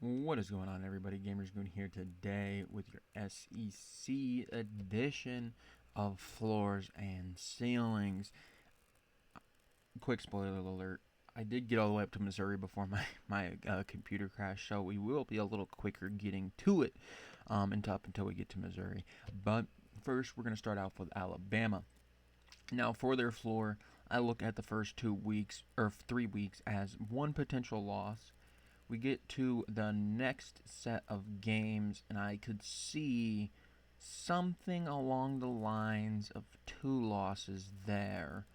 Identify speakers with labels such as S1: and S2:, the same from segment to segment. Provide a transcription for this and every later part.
S1: What is going on, everybody? Gamers Goon here today with your SEC edition of Floors and Ceilings. Quick spoiler alert. I did get all the way up to Missouri before my computer crashed, so we will be a little quicker getting to it until we get to Missouri. But first, we're going to start off with Alabama. Now, for their floor, I look at the first 2 weeks, or 3 weeks, as one potential loss. We get to the next set of games, and I could see something along the lines of 2 losses there.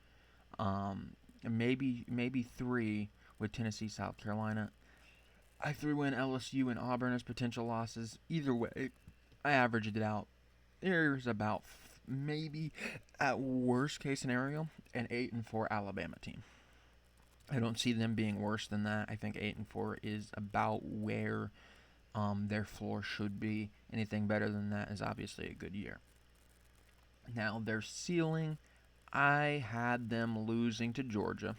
S1: Maybe three with Tennessee, South Carolina. I threw in LSU and Auburn as potential losses. Either way, I averaged it out. There's about maybe, at worst case scenario, an 8-4 Alabama team. I don't see them being worse than that. I think 8-4 is about where their floor should be. Anything better than that is obviously a good year. Now, their ceiling, I had them losing to Georgia,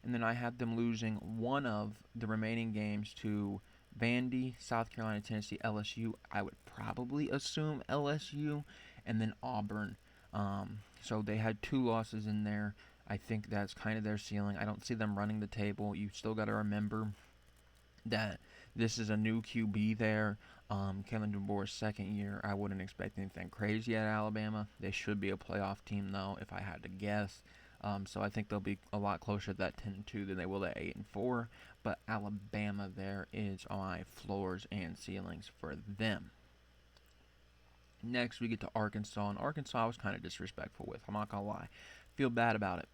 S1: and then I had them losing one of the remaining games to Vandy, South Carolina, Tennessee, LSU. I would probably assume LSU, and then Auburn. So they had 2 losses in there. I think that's kind of their ceiling. I don't see them running the table. You still got to remember that this is a new QB there. Kevin DeBoer's second year. I wouldn't expect anything crazy at Alabama. They should be a playoff team, though, if I had to guess. So I think they'll be a lot closer to that 10-2 than they will at 8-4. But Alabama there is my floors and ceilings for them. Next, we get to Arkansas, and Arkansas I was kind of disrespectful with. I'm not gonna lie, feel bad about it.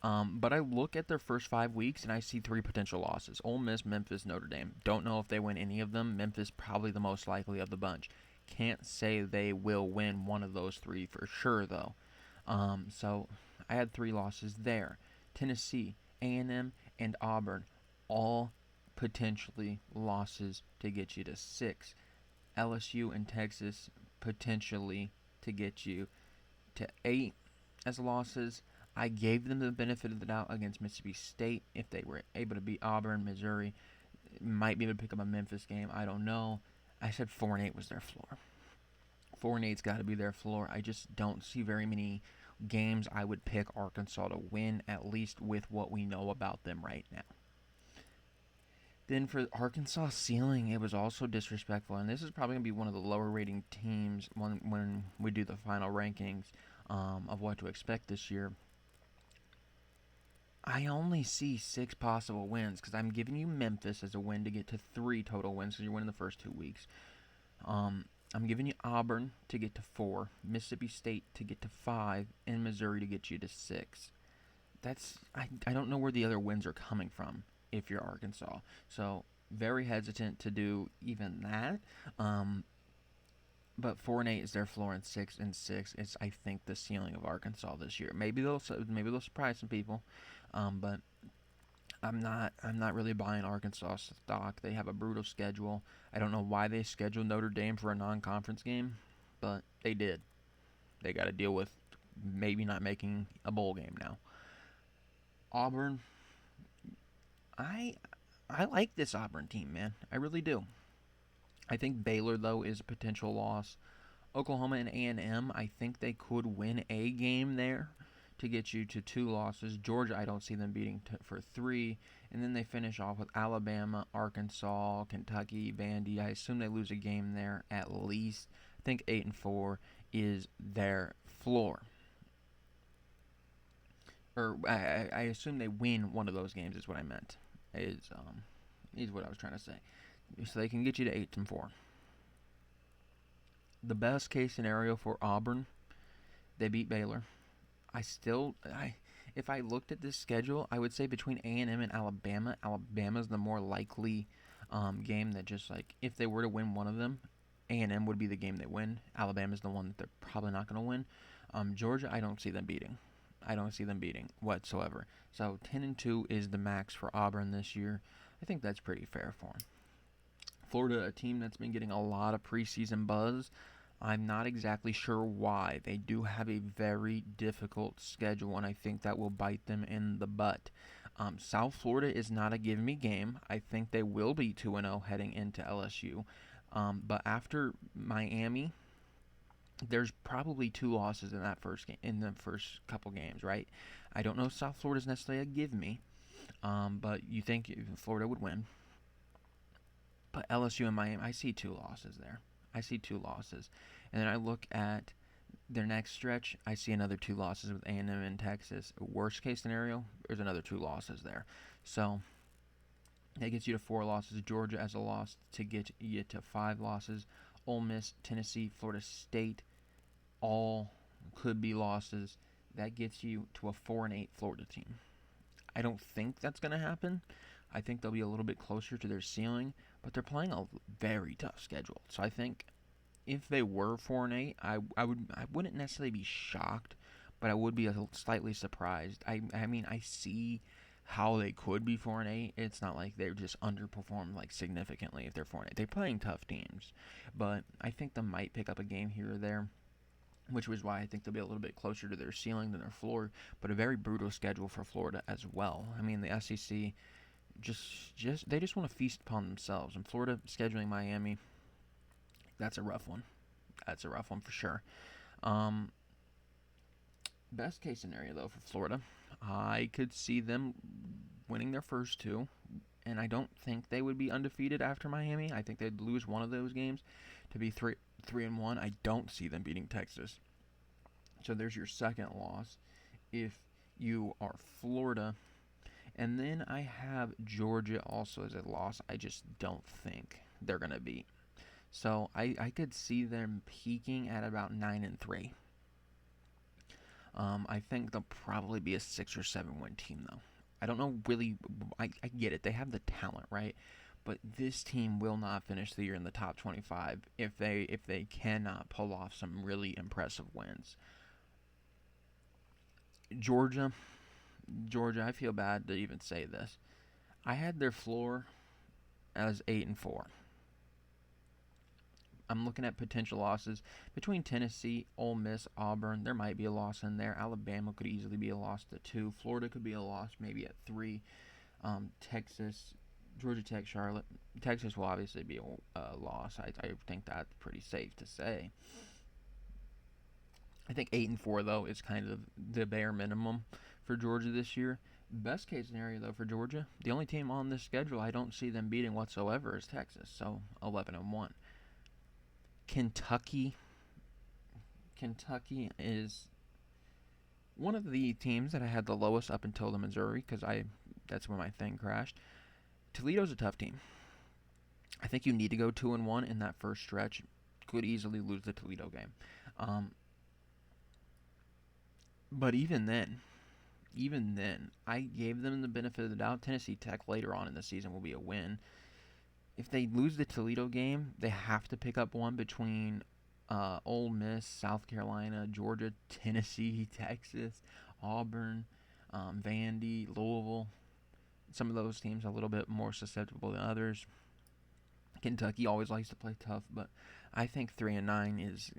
S1: But I look at their first 5 weeks and I see 3 potential losses: Ole Miss, Memphis, Notre Dame. Don't know if they win any of them. Memphis probably the most likely of the bunch. Can't say they will win one of those 3 for sure though. So I had 3 losses there. Tennessee, A&M, and Auburn, all potentially losses to get you to 6. LSU and Texas potentially to get you to 8 as losses. I gave them the benefit of the doubt against Mississippi State. If they were able to beat Auburn, Missouri might be able to pick up a Memphis game. I don't know. I said 4-8 was their floor. 4-8's got to be their floor. I just don't see very many games I would pick Arkansas to win, at least with what we know about them right now. Then for Arkansas ceiling, it was also disrespectful, and this is probably going to be one of the lower rating teams when we do the final rankings of what to expect this year. I only see 6 possible wins because I'm giving you Memphis as a win to get to 3 total wins because you're winning the first 2 weeks. I'm giving you Auburn to get to 4, Mississippi State to get to 5, and Missouri to get you to 6. I don't know where the other wins are coming from if you're Arkansas. So very hesitant to do even that. But 4-8 is their floor, and 6-6 is, I think, the ceiling of Arkansas this year. Maybe they'll surprise some people, but I'm not really buying Arkansas stock. They have a brutal schedule. I don't know why they scheduled Notre Dame for a non-conference game, but they did. They got to deal with maybe not making a bowl game now. Auburn, I like this Auburn team, man. I really do. I think Baylor though is a potential loss. Oklahoma and A&M, I think they could win a game there to get you to 2 losses. Georgia, I don't see them beating for 3. And then they finish off with Alabama, Arkansas, Kentucky, Vandy. I assume they lose a game there at least. I think 8-4 is their floor. Or I assume they win one of those games is what I meant. Is what I was trying to say. So they can get you to 8-4. The best case scenario for Auburn, they beat Baylor. If I looked at this schedule, I would say between A&M and Alabama, Alabama's the more likely game that just like if they were to win one of them, A&M would be the game they win. Alabama's the one that they're probably not going to win. Georgia, I don't see them beating. I don't see them beating whatsoever. So 10-2 is the max for Auburn this year. I think that's pretty fair for them. Florida, a team that's been getting a lot of preseason buzz. I'm not exactly sure why. They do have a very difficult schedule, and I think that will bite them in the butt. South Florida is not a give me game. I think they will be 2-0 heading into LSU. But after Miami, there's probably two losses in that first game, in the first couple games, right? I don't know if South Florida is necessarily a give me, but you think Florida would win. But LSU and Miami, I see two losses there. I see two losses, and then I look at their next stretch. I see another two losses with A&M and Texas. Worst case scenario, there's another two losses there. So that gets you to four losses. Georgia as a loss to get you to five losses. Ole Miss, Tennessee, Florida State, all could be losses. That gets you to a 4-8 Florida team. I don't think that's going to happen. I think they'll be a little bit closer to their ceiling, but they're playing a very tough schedule. So I think if they were 4-8, I wouldn't necessarily be shocked, but I would be slightly surprised. I mean I see how they could be 4-8. It's not like they're just underperformed like significantly if they're 4-8. They're playing tough teams, but I think they might pick up a game here or there, which was why I think they'll be a little bit closer to their ceiling than their floor. But a very brutal schedule for Florida as well. I mean, the SEC just they just want to feast upon themselves. And Florida scheduling Miami, that's a rough one. That's a rough one for sure. Um, Best case scenario though for Florida, I could see them winning their first two, and I don't think they would be undefeated after Miami. I think they'd lose one of those games to be 3-1. I don't see them beating Texas. So there's your second loss if you are Florida. And then I have Georgia also as a loss. I just don't think they're going to beat. So I could see them peaking at about 9-3. I think they'll probably be a 6 or 7 win team though. I don't know really. I get it. They have the talent, right? But this team will not finish the year in the top 25 if they cannot pull off some really impressive wins. Georgia, Georgia. I feel bad to even say this. I had their floor as 8-4. I'm looking at potential losses between Tennessee, Ole Miss, Auburn. There might be a loss in there. Alabama could easily be a loss to 2. Florida could be a loss maybe at 3. Texas, Georgia Tech, Charlotte. Texas will obviously be a loss. I think that's pretty safe to say. I think 8-4 though is kind of the bare minimum for Georgia this year. Best case scenario though for Georgia, the only team on this schedule I don't see them beating whatsoever is Texas. So 11-1. Kentucky. Kentucky is one of the teams that I had the lowest up until the Missouri because that's where my thing crashed. Toledo's a tough team. I think you need to go 2-1 in that first stretch. Could easily lose the Toledo game. But even then, I gave them the benefit of the doubt. Tennessee Tech later on in the season will be a win. If they lose the Toledo game, they have to pick up one between Ole Miss, South Carolina, Georgia, Tennessee, Texas, Auburn, Vandy, Louisville. Some of those teams are a little bit more susceptible than others. Kentucky always likes to play tough, but I think 3-9 is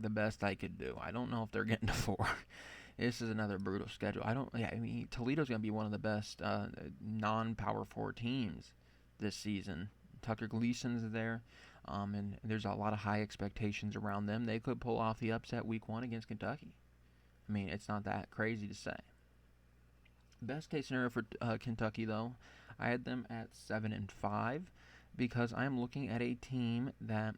S1: the best I could do. I don't know if they're getting to 4. This is another brutal schedule. I mean, Toledo's going to be one of the best non-Power 4 teams this season. Tucker Gleason's there, and there's a lot of high expectations around them. They could pull off the upset week 1 against Kentucky. I mean, it's not that crazy to say. Best case scenario for Kentucky, though, I had them at 7-5 because I'm looking at a team that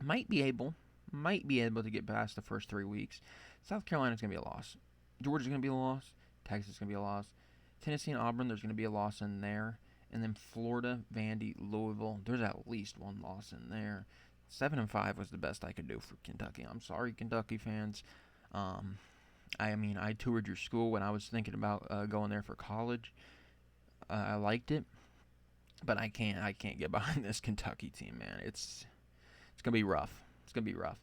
S1: might be able to get past the first 3 weeks. South Carolina's going to be a loss. Georgia's going to be a loss. Texas is going to be a loss. Tennessee and Auburn, there's going to be a loss in there. And then Florida, Vandy, Louisville, there's at least one loss in there. 7-5 was the best I could do for Kentucky. I'm sorry, Kentucky fans. I mean, I toured your school when I was thinking about going there for college. I liked it, but I can't get behind this Kentucky team, man. It's gonna be rough. It's gonna be rough.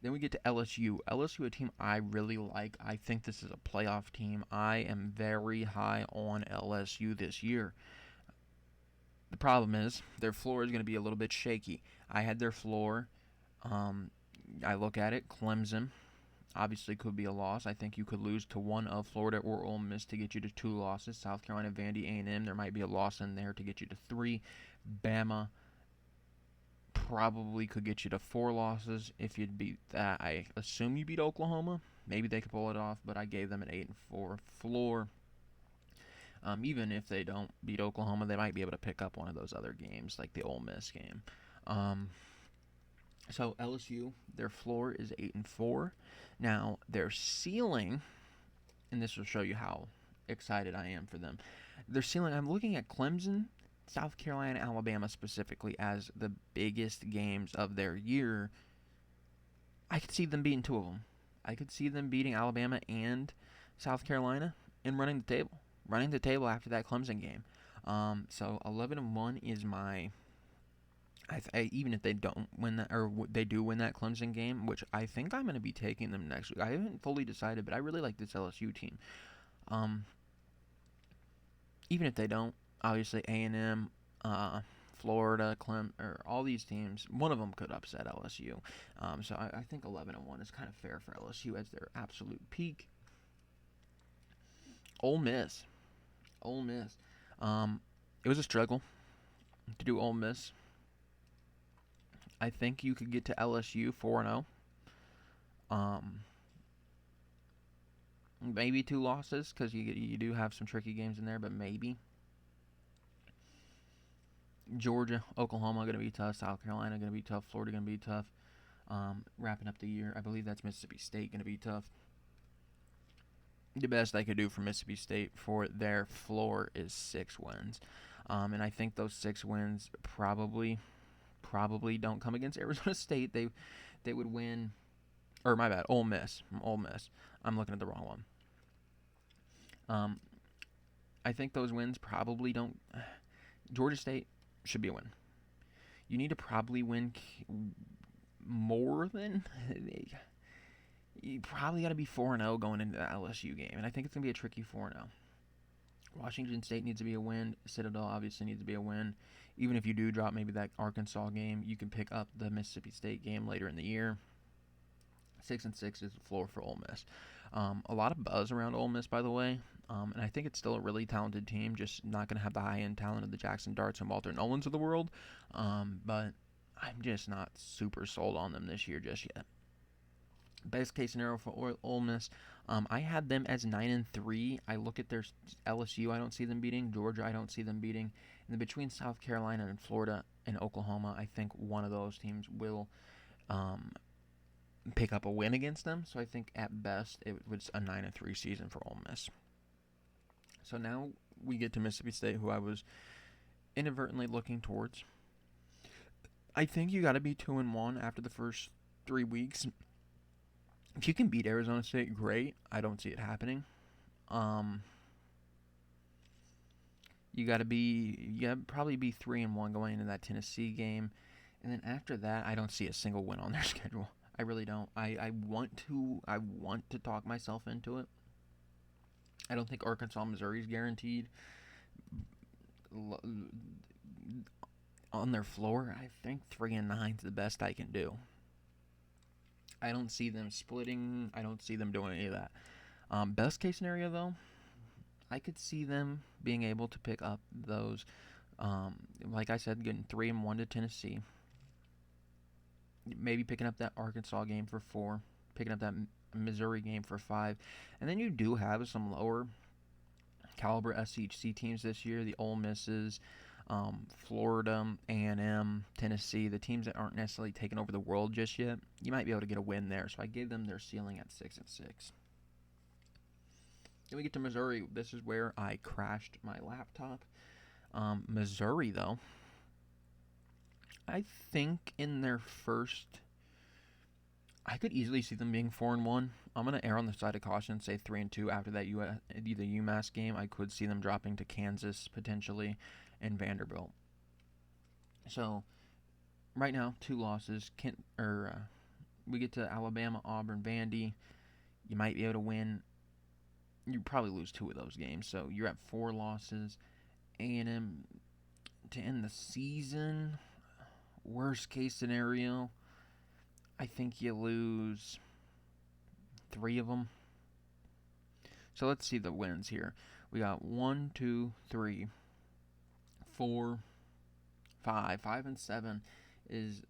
S1: Then we get to LSU. LSU, a team I really like. I think this is a playoff team. I am very high on LSU this year. The problem is their floor is going to be a little bit shaky. I had their floor. I look at it, Clemson, obviously could be a loss. I think you could lose to one of Florida or Ole Miss to get you to 2 losses. South Carolina, Vandy, A&M, there might be a loss in there to get you to 3. Bama probably could get you to 4 losses if you'd beat that. I assume you beat Oklahoma. Maybe they could pull it off, but I gave them an 8-4 floor. Even if they don't beat Oklahoma, they might be able to pick up one of those other games, like the Ole Miss game. So LSU, their floor is 8-4. Now their ceiling, and this will show you how excited I am for them. Their ceiling, I'm looking at Clemson, South Carolina, Alabama specifically as the biggest games of their year. I could see them beating 2 of them. I could see them beating Alabama and South Carolina and running the table after that Clemson game. So 11-1 is my. Even if they don't win that, or they do win that Clemson game, which I think I'm going to be taking them next week. I haven't fully decided, but I really like this LSU team. Even if they don't, obviously A&M, Florida, or all these teams, one of them could upset LSU. So I think 11-1 is kind of fair for LSU as their absolute peak. Ole Miss. It was a struggle to do Ole Miss. I think you could get to LSU 4-0. Maybe 2 losses because you do have some tricky games in there, but maybe. Georgia, Oklahoma going to be tough. South Carolina going to be tough. Florida going to be tough. Wrapping up the year, I believe that's Mississippi State going to be tough. The best I could do for Mississippi State for their floor is 6 wins. And I think those 6 wins probably don't come against Arizona State. They would win, or my bad, Ole Miss. I'm looking at the wrong one. I think those wins probably don't. Georgia State should be a win. You need to probably win more than. You probably got to be 4-0 going into the LSU game, and I think it's going to be a tricky 4-0. Washington State needs to be a win. Citadel obviously needs to be a win. Even if you do drop maybe that Arkansas game, you can pick up the Mississippi State game later in the year. 6-6 is the floor for Ole Miss. A lot of buzz around Ole Miss, by the way, and I think it's still a really talented team, just not going to have the high-end talent of the Jackson Darts and Walter Nolans of the world, but I'm just not super sold on them this year just yet. Best case scenario for Ole Miss, I had them as 9-3. I look at their LSU, I don't see them beating. Georgia, I don't see them beating. And then between South Carolina and Florida and Oklahoma, I think one of those teams will pick up a win against them. So I think at best it was a 9-3 season for Ole Miss. So now we get to Mississippi State, who I was inadvertently looking towards. I think you got to be 2-1 after the first 3 weeks. If you can beat Arizona State, great. I don't see it happening. You got to probably be 3-1 going into that Tennessee game, and then after that, I don't see a single win on their schedule. I really don't. I want to talk myself into it. I don't think Arkansas, Missouri is guaranteed. On their floor, I think 3-9 is the best I can do. I don't see them splitting. I don't see them doing any of that. Best case scenario, though, I could see them being able to pick up those, like I said, getting 3-1 to Tennessee. Maybe picking up that Arkansas game for 4. Picking up that Missouri game for 5. And then you do have some lower caliber SEC teams this year. The Ole Misses, Florida, A&M, Tennessee, the teams that aren't necessarily taking over the world just yet, you might be able to get a win there. So I gave them their ceiling at 6-6. Then we get to Missouri. This is where I crashed my laptop. Missouri, though, I think in their first, I could easily see them being 4-1. I'm gonna err on the side of caution and say 3-2 after that the UMass game. I could see them dropping to Kansas potentially and Vanderbilt. So right now, 2 losses. We get to Alabama, Auburn, Vandy. You might be able to win. You probably lose 2 of those games, so you're at 4 losses. A&M to end the season. Worst case scenario, I think you lose 3 of them. So let's see the wins here. We got 1, 2, 3, 4, 5. 5 and 7 is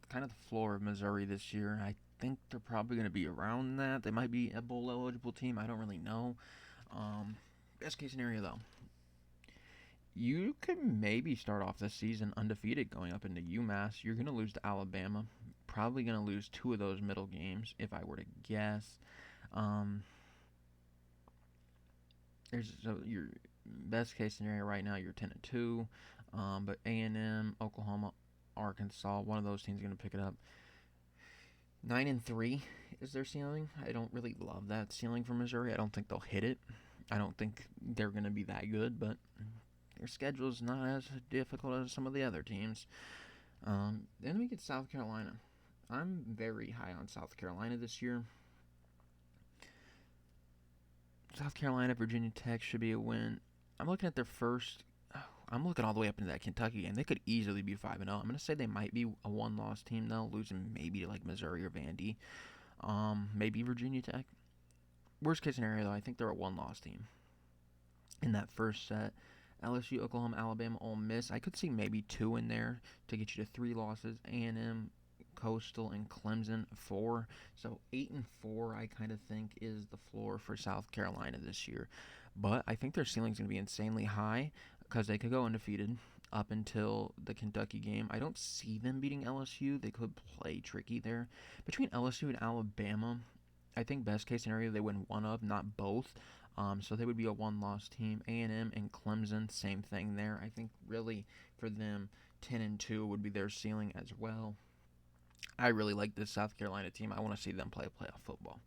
S1: kind of the floor of Missouri this year. I think they're probably going to be around that. They might be a bowl eligible team. I don't really know. Best case scenario though, you could maybe start off the season undefeated going up into UMass. You're going to lose to Alabama. Probably going to lose 2 of those middle games if I were to guess. Your best case scenario right now, you're 10-2, but A&M, Oklahoma, Arkansas, one of those teams is going to pick it up. 9-3 is their ceiling. I don't really love that ceiling for Missouri. I don't think they'll hit it. I don't think they're going to be that good, but their schedule is not as difficult as some of the other teams. Then we get South Carolina. I'm very high on South Carolina this year. South Carolina, Virginia Tech should be a win. I'm looking at their first. I'm looking all the way up into that Kentucky game. They could easily be 5-0. I'm going to say they might be a one-loss team though, losing maybe to like Missouri or Vandy, maybe Virginia Tech. Worst case scenario though, I think they're a one-loss team. In that first set, LSU, Oklahoma, Alabama, Ole Miss. I could see maybe 2 in there to get you to 3 losses. A&M, Coastal, and Clemson 4. So 8-4 I kind of think is the floor for South Carolina this year. But I think their ceiling is going to be insanely high because they could go undefeated up until the Kentucky game. I don't see them beating LSU. They could play tricky there. Between LSU and Alabama, I think best case scenario they win one of, not both. So they would be a one-loss team. A&M and Clemson, same thing there. I think really for them, 10-2 would be their ceiling as well. I really like this South Carolina team. I want to see them play playoff football.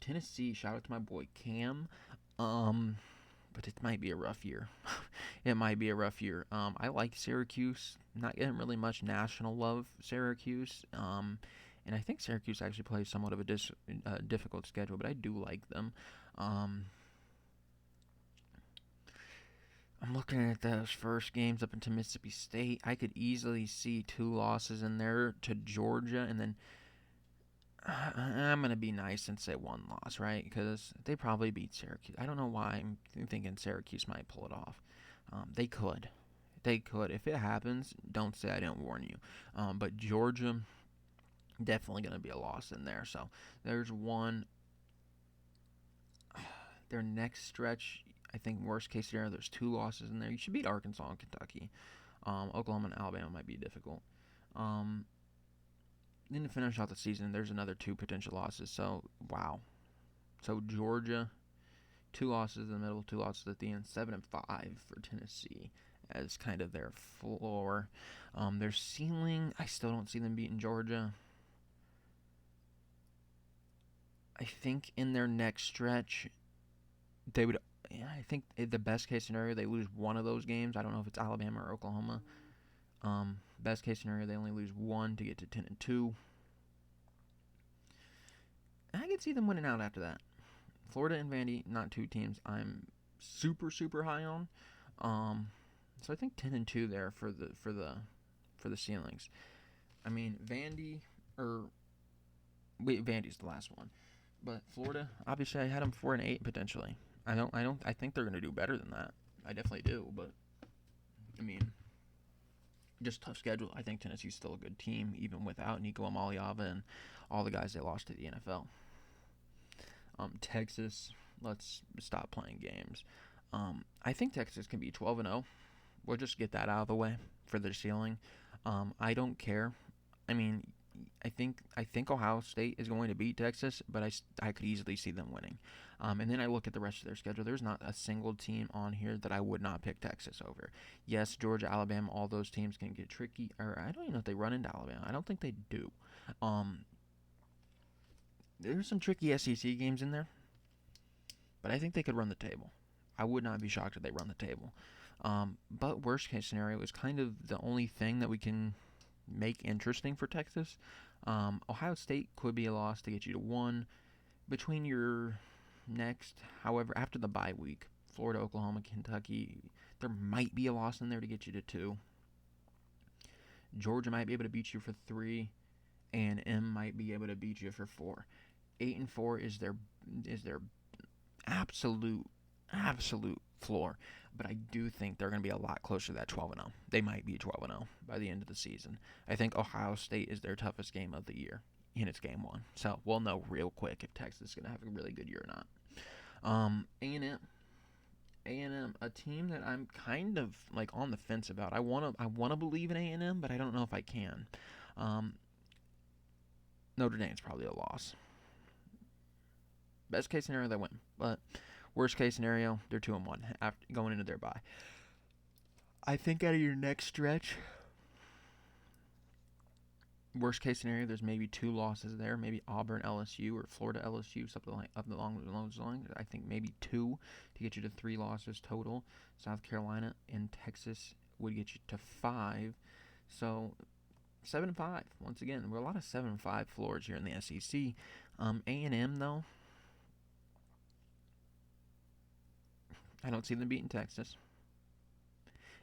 S1: Tennessee, shout out to my boy Cam. But it might be a rough year. It might be a rough year. I like Syracuse. Not getting really much national love, Syracuse. And I think Syracuse actually plays somewhat of a difficult schedule, but I do like them. I'm looking at those first games up into Mississippi State. I could easily see 2 losses in there to Georgia, and then I'm going to be nice and say 1 loss, right? Because they probably beat Syracuse. I don't know why I'm thinking Syracuse might pull it off. They could. They could. If it happens, don't say I didn't warn you. But Georgia, definitely going to be a loss in there. So there's one. Their next stretch, I think worst case scenario, there's 2 losses in there. You should beat Arkansas and Kentucky. Oklahoma and Alabama might be difficult. Then to finish out the season, there's another 2 potential losses. So, wow. So, Georgia, 2 losses in the middle, 2 losses at the end, 7-5 for Tennessee as kind of their floor. Their ceiling, I still don't see them beating Georgia. I think in their next stretch, they would. I think the best case scenario, they lose 1 of those games. I don't know if it's Alabama or Oklahoma. Best case scenario, they only lose 1 to get to 10-2. I could see them winning out after that. Florida and Vandy, not 2 teams I'm super super high on. So I think 10-2 there for the ceilings. I mean Vandy's the last one, but Florida, obviously I had them 4-8 potentially. I think they're gonna do better than that. I definitely do, but I mean, just tough schedule. I think Tennessee's still a good team, even without Nico Amaliava and all the guys they lost to the NFL. Texas, let's stop playing games. I think Texas can be 12-0. We'll just get that out of the way for their ceiling. I don't care. I mean, I think Ohio State is going to beat Texas, but I could easily see them winning. And then I look at the rest of their schedule. There's not a single team on here that I would not pick Texas over. Yes, Georgia, Alabama, all those teams can get tricky. Or I don't even know if they run into Alabama. I don't think they do. There's some tricky SEC games in there, but I think they could run the table. I would not be shocked if they run the table. But worst case scenario is kind of the only thing that we can make interesting for Texas. Ohio State could be a loss to get you to 1. Between your next, however, after the bye week, Florida, Oklahoma, Kentucky, there might be a loss in there to get you to 2. Georgia might be able to beat you for 3, and M might be able to beat you for 4. 8-4 is their absolute floor, but I do think they're going to be a lot closer to that 12-0. They might be 12-0 by the end of the season. I think Ohio State is their toughest game of the year in its game one, so we'll know real quick if Texas is going to have a really good year or not. A&M, a team that I'm kind of like on the fence about. I wanna believe in A&M, but I don't know if I can. Um, Notre Dame's probably a loss. Best case scenario, they win, but worst case scenario, they're 2-1 after going into their bye. I think out of your next stretch, worst case scenario, there's maybe 2 losses there, maybe Auburn, LSU, or Florida, LSU, something like up along those lines. I think maybe 2 to get you to 3 losses total. South Carolina and Texas would get you to 5. So 7-5. Once again, we're a lot of 7-5 floors here in the SEC. A&M though, I don't see them beating Texas.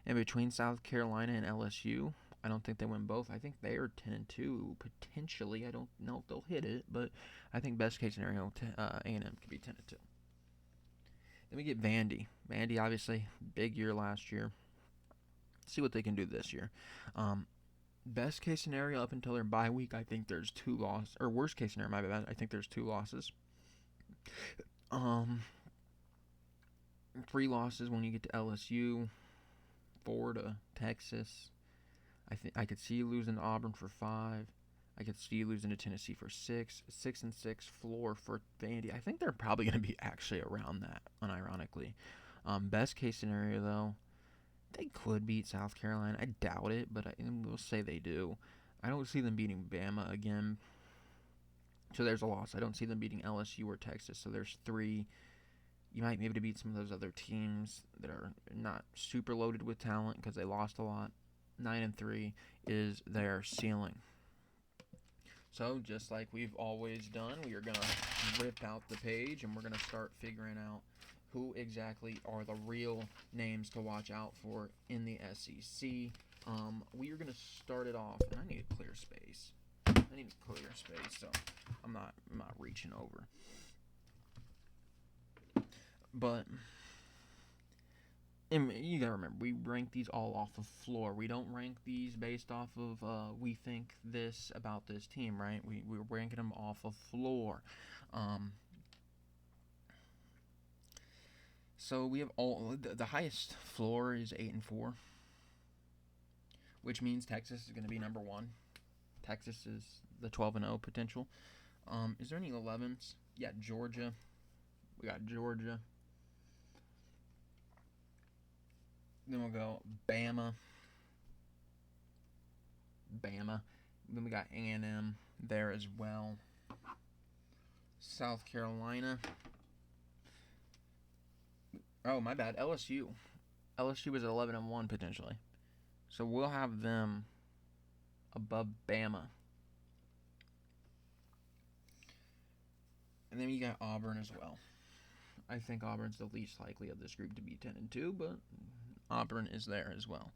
S1: And between South Carolina and LSU, I don't think they win both. I think they are 10-2 potentially. I don't know if they'll hit it, but I think best case scenario, A&M could be 10-2. Then we get Vandy. Vandy, obviously, big year last year. See what they can do this year. Best case scenario up until their bye week, I think there's 2 losses. Or worst case scenario, my bad, I think there's 2 losses. 3 losses when you get to LSU, 4 to Texas. I could see you losing to Auburn for 5. I could see you losing to Tennessee for 6. 6-6 floor for Vandy. I think they're probably going to be actually around that, unironically. Best case scenario, though, they could beat South Carolina. I doubt it, but we'll say they do. I don't see them beating Bama again. So there's a loss. I don't see them beating LSU or Texas. So there's 3. You might be able to beat some of those other teams that are not super loaded with talent because they lost a lot. 9-3 is their ceiling. So just like we've always done, we are going to rip out the page and we're going to start figuring out who exactly are the real names to watch out for in the SEC. We are going to start it off, and I need a clear space. So I'm not reaching over. But you gotta remember, we rank these all off of floor. We don't rank these based off of we think this about this team, right? We're ranking them off of floor. So we have the highest floor is 8-4, which means Texas is going to be number 1. Texas is the 12-0 potential. Is there any 11s? Yeah, Georgia. We got Georgia. Then we'll go Bama. Then we got A&M there as well. South Carolina. Oh, my bad. LSU. LSU is 11-1 potentially. So we'll have them above Bama. And then we got Auburn as well. I think Auburn's the least likely of this group to be 10-2, but Auburn is there as well.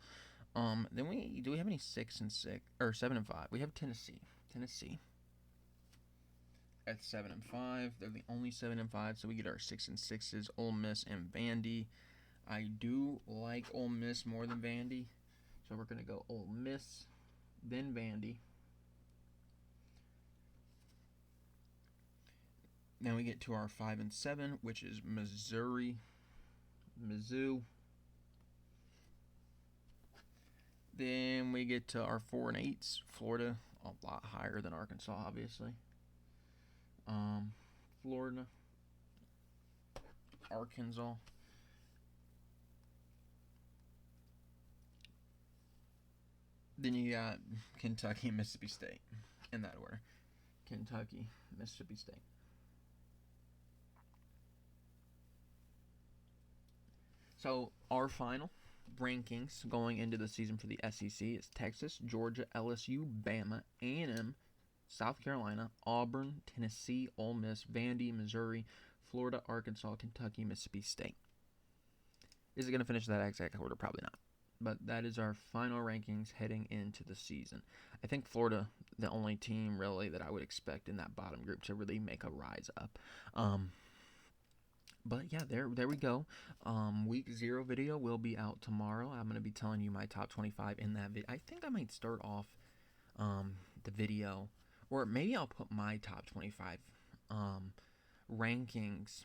S1: Then do we have any 6-6 or 7-5? We have Tennessee. At 7-5, they're the only 7-5, so we get our 6-6s. Ole Miss and Vandy. I do like Ole Miss more than Vandy, so we're gonna go Ole Miss, then Vandy. Then we get to our 5-7, which is Missouri, Mizzou. Then we get to our 4-8s, Florida, a lot higher than Arkansas, obviously. Florida, Arkansas. Then you got Kentucky and Mississippi State, in that order. Kentucky, Mississippi State. So our final rankings going into the season for the SEC is Texas, Georgia, LSU, Bama, A&M, South Carolina, Auburn, Tennessee, Ole Miss, Vandy, Missouri, Florida, Arkansas, Kentucky, Mississippi State. Is it going to finish that exact order? Probably not. But that is our final rankings heading into the season. I think Florida, the only team really that I would expect in that bottom group to really make a rise up. Um, but yeah, there we go. Week 0 video will be out tomorrow. I'm gonna be telling you my top 25 in that video. I think I might start off the video, or maybe I'll put my top 25 rankings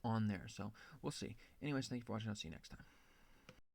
S1: on there. So we'll see. Anyways, thank you for watching. I'll see you next time.